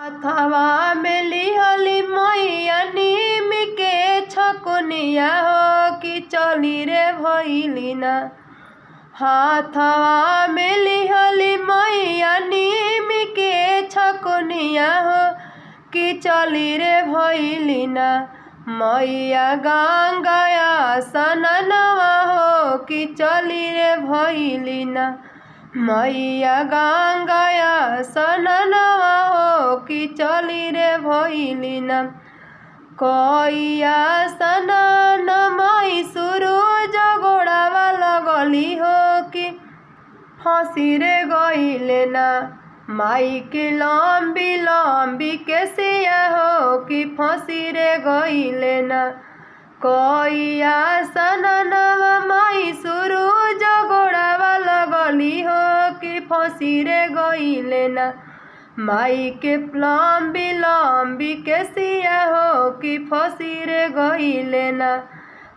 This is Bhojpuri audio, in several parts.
हथवा में लिहली मैया नीम के छकुनिया हो कि चली रे भइली ना। हाथवा में लिहली मैया नीम के छकुनिया हो कि चली रे भइली ना। मैया गंगा सननवा हो कि चली रे भइली ना। मैया गंगा सननवा हो कि चली रे भइली ना। कइया सनन माई सूरज गोड़ावा लगली हो कि फंसी रे गइले ना। माई के लंबी लंबी केसिया हो कि फंसी रे गइले ना। कइया सननवा माई सूरज गोड़ावा लगली हो कि फंसी रे गइले ना। माई के लंबी लंबी केसिया हो कि फंसी रे गइले ना।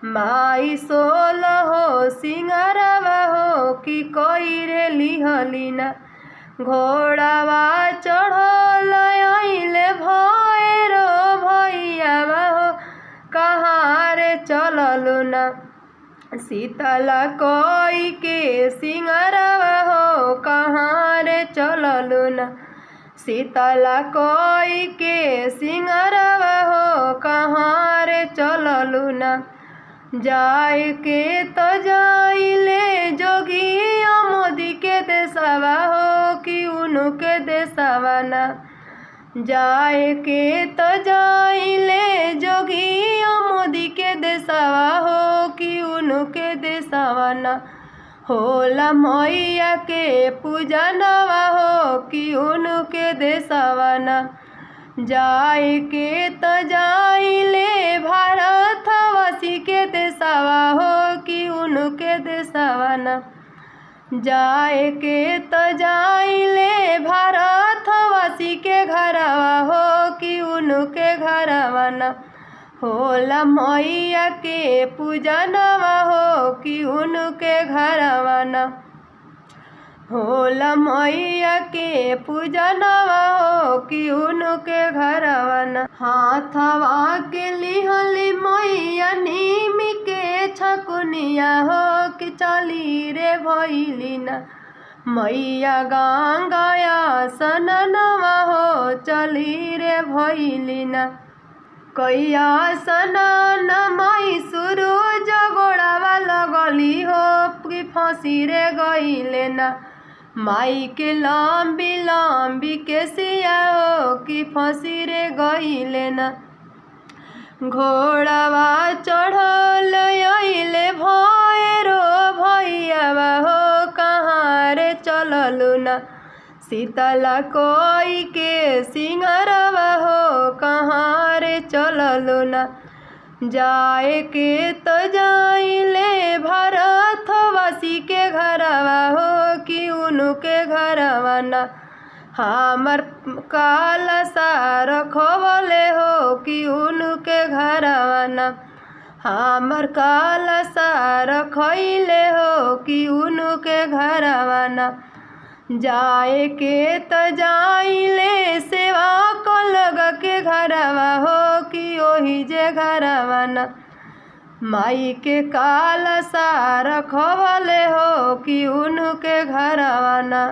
माई सोल हो सिंगारवा हो कि कई रे लिहली ना। घोड़ावा चढ़ल आइले भैरो भैयावा हो कहाँ रे चललु ना। शीतला कोई के सिंगारवा हो कहाँ रे चललु ना। शीतला कोई के सिंगारवा हो कहाँ रे चललु ना। जाए के तो जाइले जोगी मोदी के देशवा हो कि उनके देशवा ना। जाए के तो जाइले जोगी मोदी के देशवा हो कि उनके देशवा ना। होला मैया के पूजनवा हो कि उनके देशवा ना। जाए के तो जाइले भारतवासी के देशवा हो कि उनके देशवा ना। जाए के तो जाइले भारतवासी के घरवा हो कि उनके घरवा ना। होला मैया के पूजनवा हो कि उनके घरवा ना। होला मैया के पूजनवा हो कि उनके घरवा ना। हाथवा के लिहली मैया नीम के छकुनिया हो कि चली रे भइली ना। मैया गंगा सननवा हो चली रे भइली ना। कइया सनन माई सूरज गोड़ावा लगली हो कि फंसी रे गइले ना। माई के लंबी लंबी केसिया हो कि फंसी रे गइले ना। घोड़ावा चढ़ल आइले भैरो भैयावा हो कहाँ रे चललु ना। शीतला कोई के सिंगारवा हो कहाँ रे चललु ना। जाए के तो जाइले भारतवासी के घरवा हो कि उनके घरवा ना। हमर काला सार खवले हो कि उनके घरवा ना। हमर काला सार खइले हो कि उनके घरवा ना। जाए के तो जाइले सेवा को लग के घरवा हो कि ओही जे घरवा ना। माई के काला सार खवले हो कि उनके घरवा ना।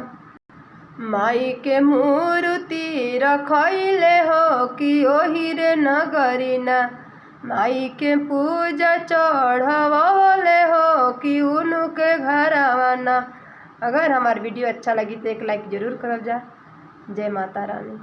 माई के मूर्ति रखइले हो कि ओही रे नगरी ना। माई के पूजा चढ़वले हो कि उनके घरवा ना। अगर हमार वीडियो अच्छा लगी तो एक लाइक ज़रूर करब जा। जय माता रानी।